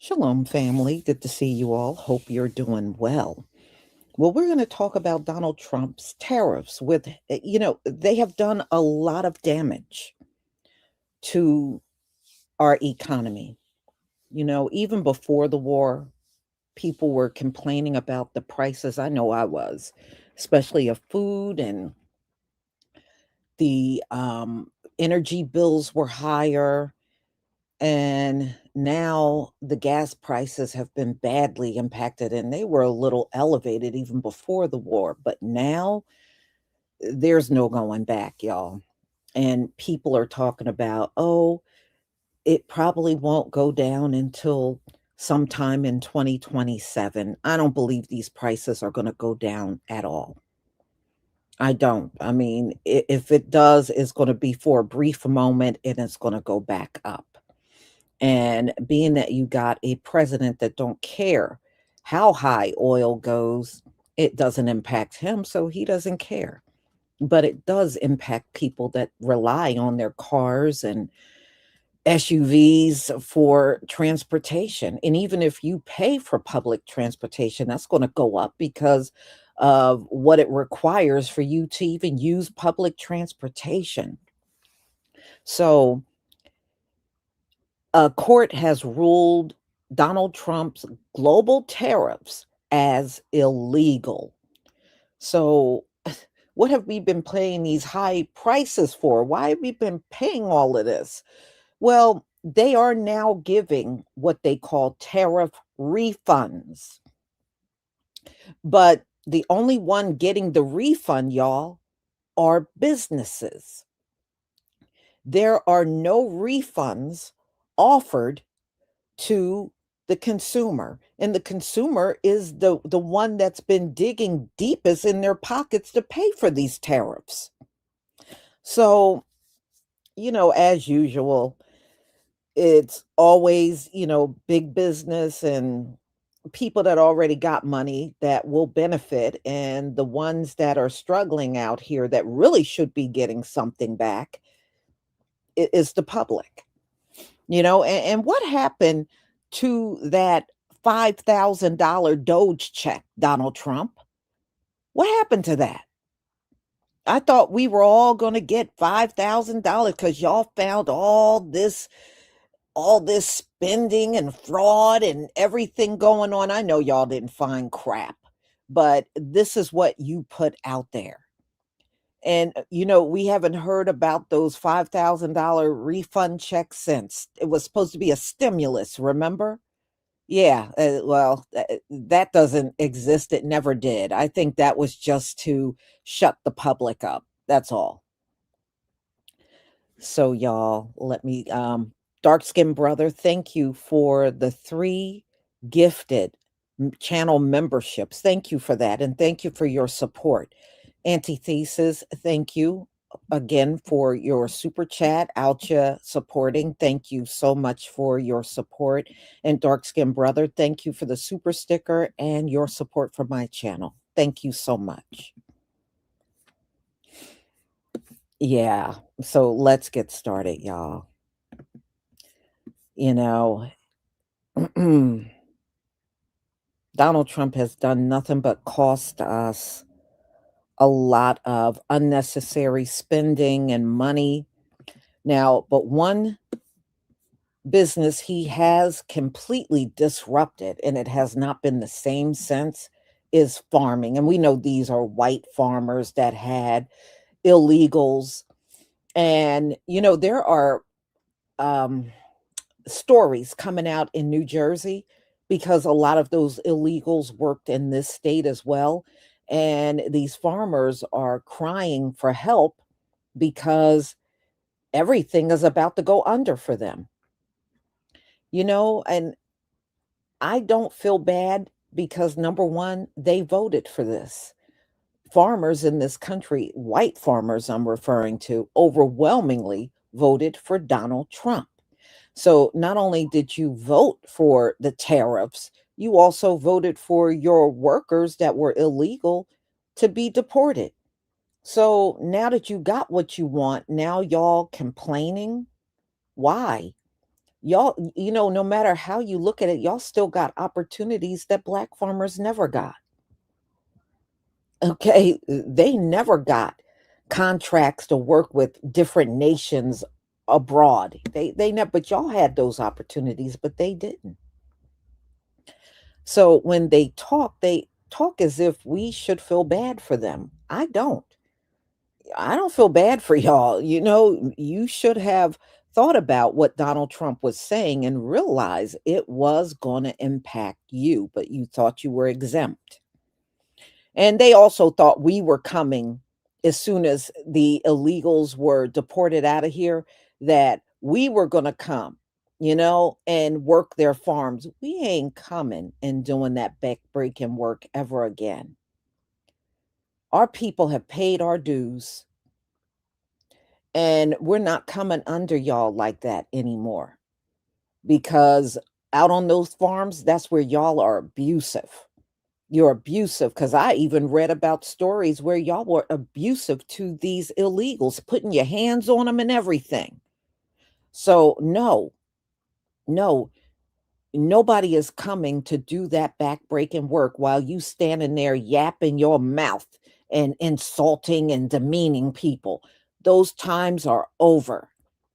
Shalom, family. Good to see you all. Hope you're doing well. Well, we're going to talk about Donald Trump's tariffs. They have done a lot of damage to our economy. Even before the war, people were complaining about the prices. I know I was, especially of food, and the energy bills were higher. And now the gas prices have been badly impacted, and they were a little elevated even before the war. But now there's no going back, y'all. And people are talking about, oh, it probably won't go down until sometime in 2027. I don't believe these prices are going to go down at all. I don't. I mean, if it does, it's going to be for a brief moment and it's going to go back up. And being that you got a president that don't care how high oil goes, it doesn't impact him, so he doesn't care. But it does impact people that rely on their cars and SUVs for transportation. And even if you pay for public transportation, that's going to go up because of what it requires for you to even use public transportation. So, a court has ruled Donald Trump's global tariffs as illegal. So, what have we been paying these high prices for? Why have we been paying all of this? Well, they are now giving what they call tariff refunds. But the only one getting the refund, y'all, are businesses. There are no refunds offered to the consumer, and the consumer is the one that's been digging deepest in their pockets to pay for these tariffs. So, as usual, it's always, big business and people that already got money that will benefit, and the ones that are struggling out here that really should be getting something back is the public. And what happened to that $5,000 Doge check, Donald Trump? What happened to that? I thought we were all going to get $5,000 because y'all found all this spending and fraud and everything going on. I know y'all didn't find crap, but this is what you put out there. And, we haven't heard about those $5,000 refund checks since. It was supposed to be a stimulus, remember? Yeah, well, that doesn't exist. It never did. I think that was just to shut the public up. That's all. So, y'all, let me, dark skinned brother, thank you for the three gifted channel memberships. Thank you for that. And thank you for your support. Antithesis, thank you again for your super chat. Alcha supporting. Thank you so much for your support. And dark skinned brother, thank you for the super sticker and your support for my channel. Thank you so much. Yeah, so let's get started, y'all. You know, Donald Trump has done nothing but cost us a lot of unnecessary spending and money. Now, but one business he has completely disrupted, and it has not been the same since, is farming. And we know these are white farmers that had illegals. And, there are stories coming out in New Jersey because a lot of those illegals worked in this state as well. And these farmers are crying for help because everything is about to go under for them. And I don't feel bad because number one, they voted for this. Farmers in this country, white farmers I'm referring to, overwhelmingly voted for Donald Trump. So not only did you vote for the tariffs, you also voted for your workers that were illegal to be deported. So now that you got what you want, now y'all complaining? Why? Y'all, no matter how you look at it, y'all still got opportunities that Black farmers never got. Okay, they never got contracts to work with different nations abroad. They never, but y'all had those opportunities, but they didn't. So when they talk as if we should feel bad for them. I don't. I don't feel bad for y'all. You should have thought about what Donald Trump was saying and realize it was going to impact you, but you thought you were exempt. And they also thought we were coming as soon as the illegals were deported out of here, that we were going to come, and work their farms. We ain't coming and doing that backbreaking work ever again. Our people have paid our dues, and we're not coming under y'all like that anymore, because out on those farms, that's where y'all are abusive. You're abusive, because I even read about stories where y'all were abusive to these illegals, putting your hands on them and everything. So no, nobody is coming to do that backbreaking work while you standing there yapping your mouth and insulting and demeaning people. Those times are over.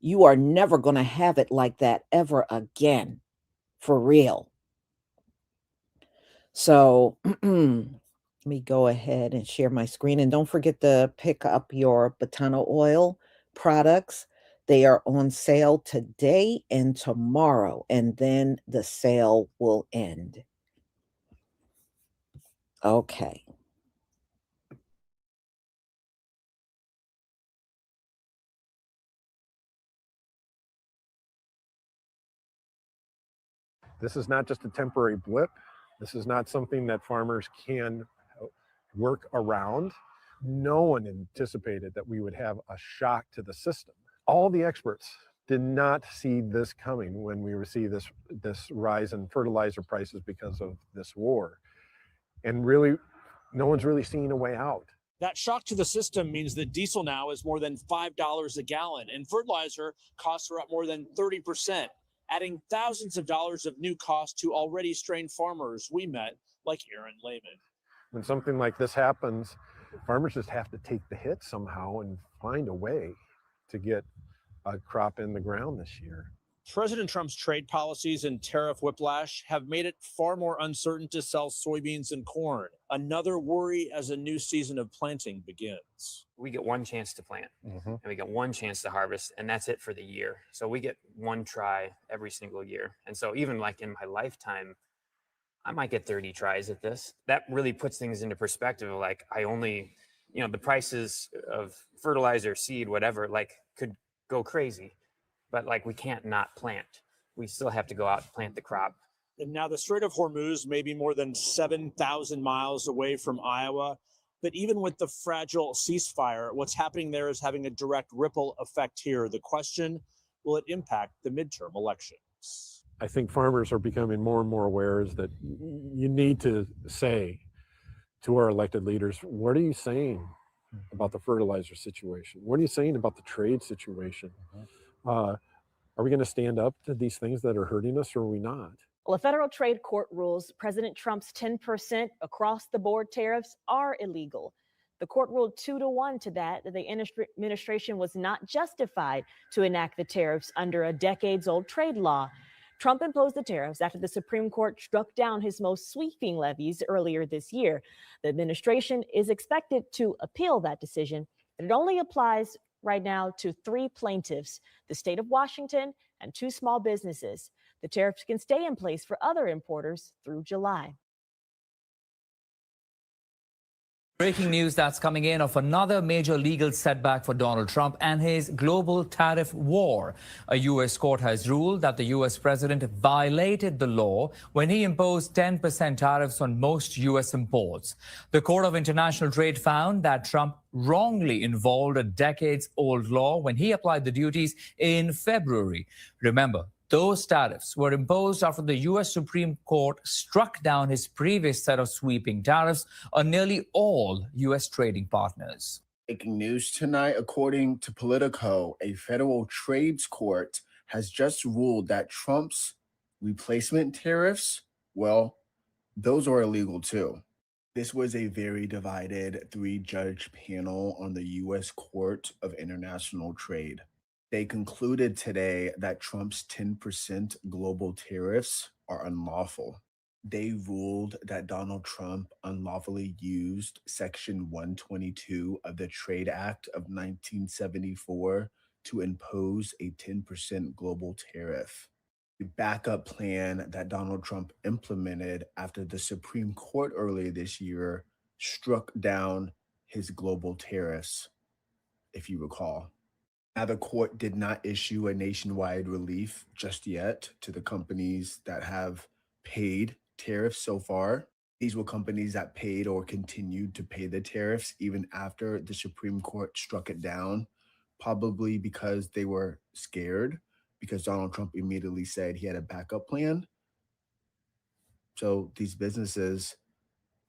You are never going to have it like that ever again, for real. So let me go ahead and share my screen. And don't forget to pick up your Botano oil products. They are on sale today and tomorrow, and then the sale will end. Okay. This is not just a temporary blip. This is not something that farmers can work around. No one anticipated that we would have a shock to the system. All the experts did not see this coming when we see this rise in fertilizer prices because of this war. And really, no one's really seeing a way out. That shock to the system means that diesel now is more than $5 a gallon, and fertilizer costs are up more than 30%, adding thousands of dollars of new costs to already strained farmers we met, like Aaron Lehman. When something like this happens, farmers just have to take the hit somehow and find a way to get a crop in the ground this year. President Trump's trade policies and tariff whiplash have made it far more uncertain to sell soybeans and corn. Another worry as a new season of planting begins. We get one chance to plant, and we get one chance to harvest, and that's it for the year. So we get one try every single year. And so even like in my lifetime, I might get 30 tries at this. That really puts things into perspective of like, I only, the prices of fertilizer, seed, whatever, like could go crazy. But like we can't not plant. We still have to go out and plant the crop. And now the Strait of Hormuz may be more than 7,000 miles away from Iowa. But even with the fragile ceasefire, what's happening there is having a direct ripple effect here. The question, will it impact the midterm elections? I think farmers are becoming more and more aware that you need to say to our elected leaders, what are you saying about the fertilizer situation? What are you saying about the trade situation? Are we going to stand up to these things that are hurting us, or are we not? Well, a federal trade court rules President Trump's 10% across-the-board tariffs are illegal. The court ruled 2-1 to that the administration was not justified to enact the tariffs under a decades-old trade law. Trump imposed the tariffs after the Supreme Court struck down his most sweeping levies earlier this year. The administration is expected to appeal that decision, but it only applies right now to 3 plaintiffs, the state of Washington and 2 small businesses. The tariffs can stay in place for other importers through July. Breaking news that's coming in of another major legal setback for Donald Trump and his global tariff war. A U.S. court has ruled that the U.S. president violated the law when he imposed 10% tariffs on most U.S. imports. The Court of International Trade found that Trump wrongly involved a decades-old law when he applied the duties in February. Remember, those tariffs were imposed after the U.S. Supreme Court struck down his previous set of sweeping tariffs on nearly all U.S. trading partners. Breaking news tonight, according to Politico, a federal trades court has just ruled that Trump's replacement tariffs, well, those are illegal too. This was a very divided 3-judge panel on the U.S. Court of International Trade. They concluded today that Trump's 10% global tariffs are unlawful. They ruled that Donald Trump unlawfully used Section 122 of the Trade Act of 1974 to impose a 10% global tariff. The backup plan that Donald Trump implemented after the Supreme Court earlier this year struck down his global tariffs, if you recall. Now, the court did not issue a nationwide relief just yet to the companies that have paid tariffs so far. These were companies that paid or continued to pay the tariffs even after the Supreme Court struck it down, probably because they were scared, because Donald Trump immediately said he had a backup plan. So these businesses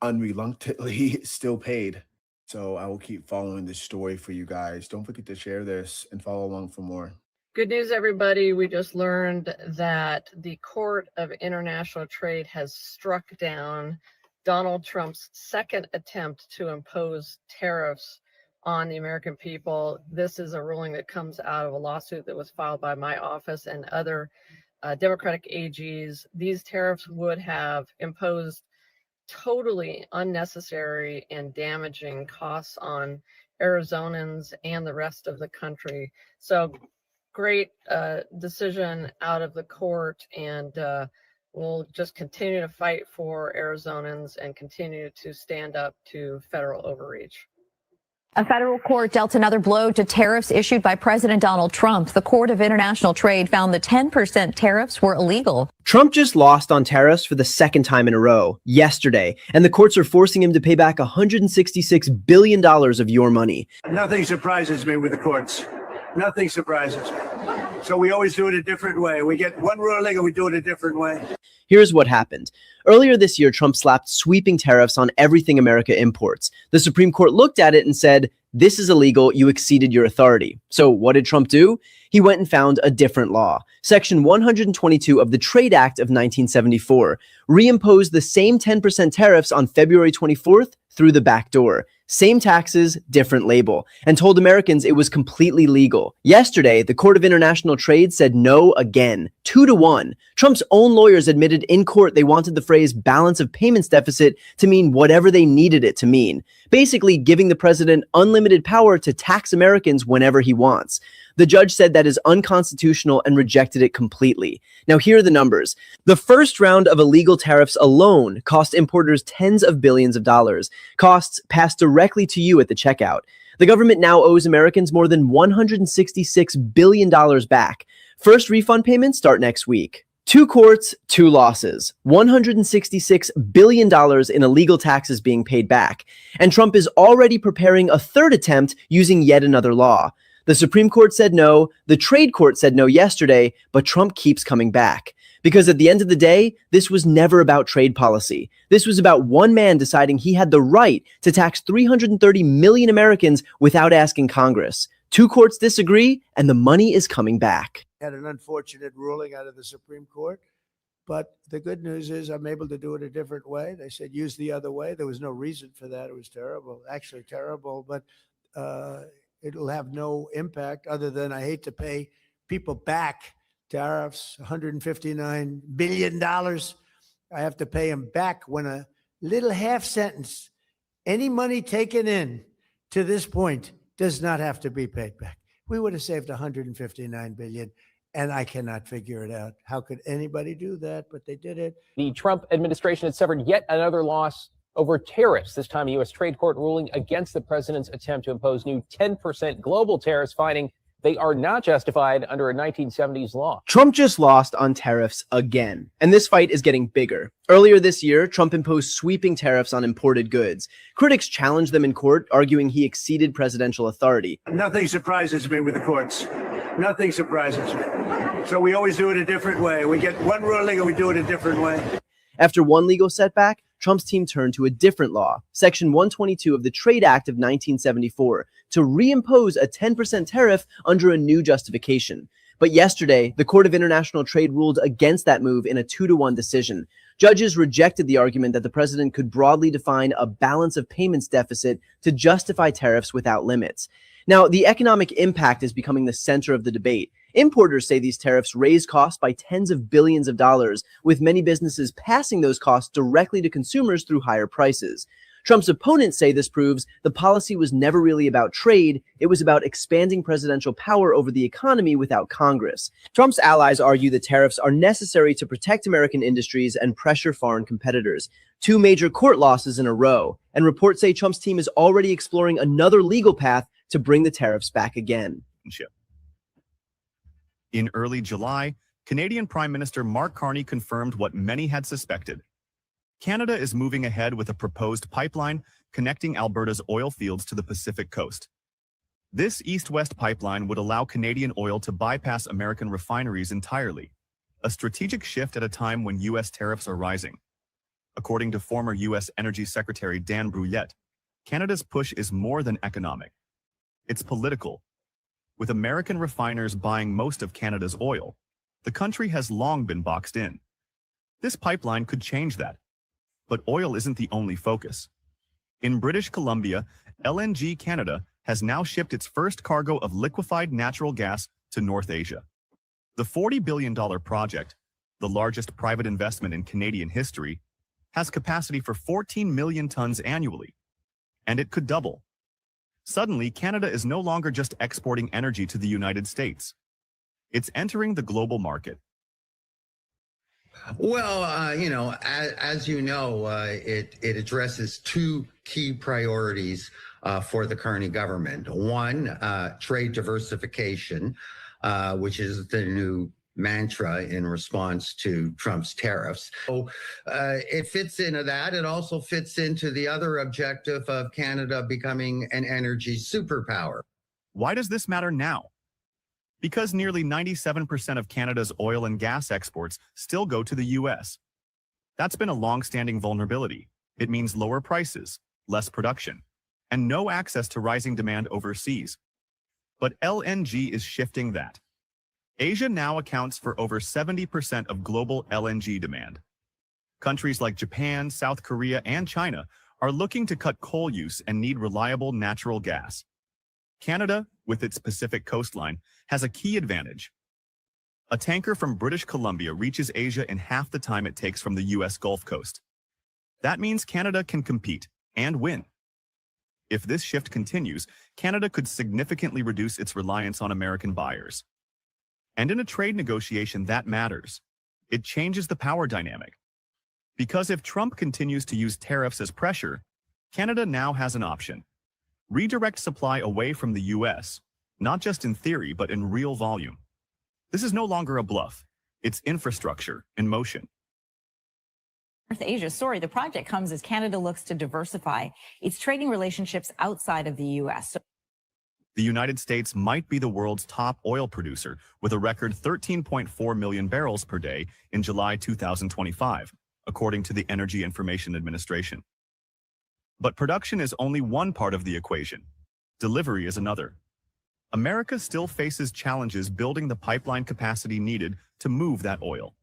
unreluctantly still paid. So I will keep following this story for you guys. Don't forget to share this and follow along for more. Good news, everybody. We just learned that the Court of International Trade has struck down Donald Trump's second attempt to impose tariffs on the American people. This is a ruling that comes out of a lawsuit that was filed by my office and other Democratic AGs. These tariffs would have imposed totally unnecessary and damaging costs on Arizonans and the rest of the country. So great decision out of the court, and we'll just continue to fight for Arizonans and continue to stand up to federal overreach. A federal court dealt another blow to tariffs issued by President Donald Trump. The Court of International Trade found the 10% tariffs were illegal. Trump just lost on tariffs for the second time in a row yesterday, and the courts are forcing him to pay back $166 billion of your money. Nothing surprises me with the courts. Nothing surprises me. So we always do it a different way. We get one ruling and we do it a different way. Here's what happened. Earlier this year, Trump slapped sweeping tariffs on everything America imports. The Supreme Court looked at it and said, "This is illegal. You exceeded your authority." So what did Trump do? He went and found a different law. Section 122 of the Trade Act of 1974 reimposed the same 10% tariffs on February 24th through the back door. Same taxes, different label, and told Americans it was completely legal. Yesterday, the Court of International Trade said no again, 2-1. Trump's own lawyers admitted in court they wanted the phrase balance of payments deficit to mean whatever they needed it to mean, basically giving the president unlimited power to tax Americans whenever he wants. The judge said that is unconstitutional and rejected it completely. Now, here are the numbers. The first round of illegal tariffs alone cost importers tens of billions of dollars. Costs passed directly to you at the checkout. The government now owes Americans more than $166 billion back. First refund payments start next week. 2 courts, 2 losses, $166 billion in illegal taxes being paid back. And Trump is already preparing a third attempt using yet another law. The Supreme Court said no, the trade court said no yesterday, but Trump keeps coming back. Because at the end of the day, this was never about trade policy. This was about one man deciding he had the right to tax 330 million Americans without asking Congress. 2 courts disagree, and the money is coming back. Had an unfortunate ruling out of the Supreme Court, but the good news is I'm able to do it a different way. They said use the other way. There was no reason for that. It was terrible, actually terrible, but it'll have no impact other than I hate to pay people back tariffs, $159 billion. I have to pay them back when a little half sentence, any money taken in to this point does not have to be paid back. We would have saved $159 billion, and I cannot figure it out. How could anybody do that? But they did it. The Trump administration had suffered yet another loss over tariffs, this time a U.S. trade court ruling against the president's attempt to impose new 10% global tariffs, finding they are not justified under a 1970s law. Trump just lost on tariffs again, and this fight is getting bigger. Earlier this year, Trump imposed sweeping tariffs on imported goods. Critics challenged them in court, arguing he exceeded presidential authority. Nothing surprises me with the courts. Nothing surprises me. So we always do it a different way. We get one ruling and we do it a different way. After one legal setback, Trump's team turned to a different law, Section 122 of the Trade Act of 1974, to reimpose a 10% tariff under a new justification. But yesterday, the Court of International Trade ruled against that move in a 2-1 decision. Judges rejected the argument that the president could broadly define a balance of payments deficit to justify tariffs without limits. Now, the economic impact is becoming the center of the debate. Importers say these tariffs raise costs by tens of billions of dollars, with many businesses passing those costs directly to consumers through higher prices. Trump's opponents say this proves the policy was never really about trade. It was about expanding presidential power over the economy without Congress. Trump's allies argue the tariffs are necessary to protect American industries and pressure foreign competitors. 2 major court losses in a row. And reports say Trump's team is already exploring another legal path to bring the tariffs back again. In early July, Canadian Prime Minister Mark Carney confirmed what many had suspected. Canada is moving ahead with a proposed pipeline connecting Alberta's oil fields to the Pacific coast. This east-west pipeline would allow Canadian oil to bypass American refineries entirely, a strategic shift at a time when U.S. tariffs are rising. According to former U.S. Energy Secretary Dan Brouillette, Canada's push is more than economic. It's political. With American refiners buying most of Canada's oil, the country has long been boxed in. This pipeline could change that. But oil isn't the only focus. In British Columbia, LNG Canada has now shipped its first cargo of liquefied natural gas to North Asia. The $40 billion project, the largest private investment in Canadian history, has capacity for 14 million tons annually, and it could double. Suddenly, Canada is no longer just exporting energy to the United States. It's entering the global market. Well, as you know, it addresses 2 key priorities for the Carney government. One, trade diversification, which is the new mantra in response to Trump's tariffs. So it fits into that. It also fits into the other objective of Canada becoming an energy superpower. Why does this matter now? Because nearly 97% of Canada's oil and gas exports still go to the U.S. That's been a long-standing vulnerability. It means lower prices, less production, and no access to rising demand overseas. But LNG is shifting that. Asia now accounts for over 70% of global LNG demand. Countries like Japan, South Korea, and China are looking to cut coal use and need reliable natural gas. Canada, with its Pacific coastline, has a key advantage. A tanker from British Columbia reaches Asia in half the time it takes from the U.S. Gulf Coast. That means Canada can compete and win. If this shift continues, Canada could significantly reduce its reliance on American buyers. And in a trade negotiation, that matters. It changes the power dynamic. Because if Trump continues to use tariffs as pressure, Canada now has an option. Redirect supply away from the U.S., not just in theory, but in real volume. This is no longer a bluff. It's infrastructure in motion. North Asia story. The project comes as Canada looks to diversify its trading relationships outside of the U.S. The United States might be the world's top oil producer with a record 13.4 million barrels per day in July 2025, according to the Energy Information Administration. But production is only one part of the equation. Delivery is another. America still faces challenges building the pipeline capacity needed to move that oil.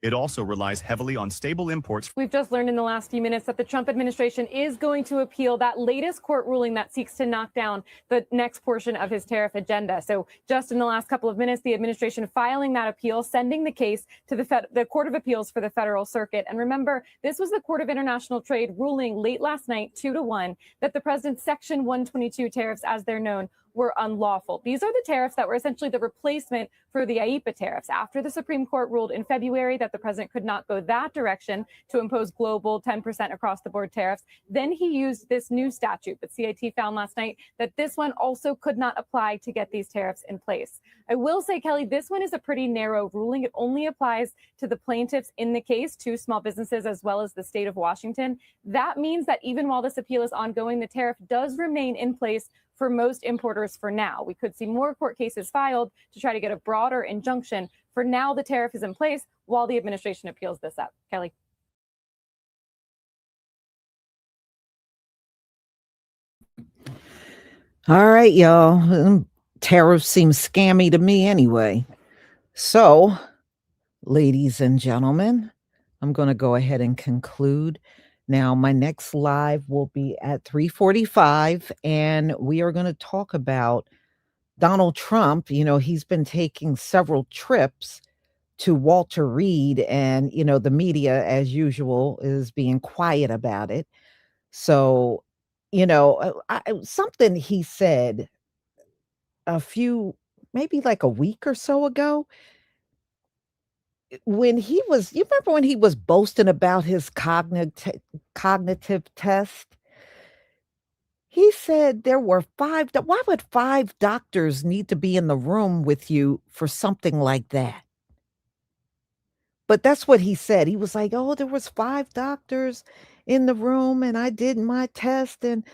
It also relies heavily on stable imports. We've just learned in the last few minutes that the Trump administration is going to appeal that latest court ruling that seeks to knock down the next portion of his tariff agenda. So just in the last couple of minutes, the administration filing that appeal, sending the case to the Court of Appeals for the Federal Circuit. And remember, this was the Court of International Trade ruling late last night, 2-1, that the president's Section 122 tariffs, as they're known, were unlawful. These are the tariffs that were essentially the replacement for the IEEPA tariffs. After the Supreme Court ruled in February that the president could not go that direction to impose global 10% across the board tariffs, then he used this new statute. But CIT found last night that this one also could not apply to get these tariffs in place. I will say, Kelly, this one is a pretty narrow ruling. It only applies to the plaintiffs in the case, 2 small businesses, as well as the state of Washington. That means that even while this appeal is ongoing, the tariff does remain in place for most importers for now. We could see more court cases filed to try to get a broader injunction. For now, the tariff is in place while the administration appeals this up. Kelly. All right, y'all. Tariffs seem scammy to me anyway. So, ladies and gentlemen, I'm going to go ahead and conclude. Now, my next live will be at 3:45, and we are going to talk about Donald Trump. You know, he's been taking several trips to Walter Reed, and, you know, the media, as usual, is being quiet about it. So, you know, something he said a few, maybe like a week or so ago, when he was, you remember when he was boasting about his cognitive test? He said there were why would 5 doctors need to be in the room with you for something like that? But that's what he said. He was like, "Oh, there was 5 doctors in the room and I did my test and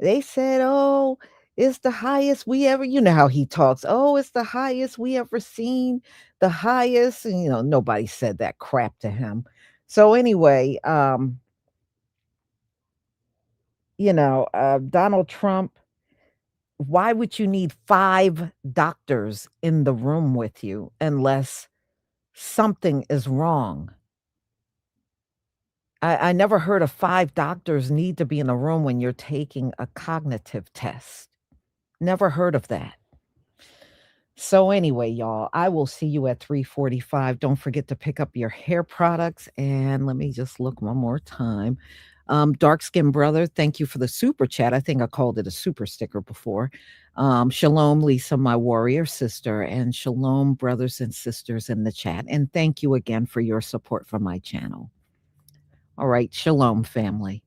they said, "Oh, it's the highest we ever," you know how he talks. "Oh, it's the highest we ever seen, the highest," and, you know, nobody said that crap to him. So anyway, Donald Trump, why would you need 5 doctors in the room with you unless something is wrong? I never heard of 5 doctors need to be in a room when you're taking a cognitive test. Never heard of that. So anyway, y'all, I will see you at 3:45. Don't forget to pick up your hair products. And let me just look one more time. Dark Skin Brother, thank you for the super chat. I think I called it a super sticker before. Shalom, Lisa, my warrior sister, and shalom, brothers and sisters in the chat. And thank you again for your support for my channel. All right, shalom, family.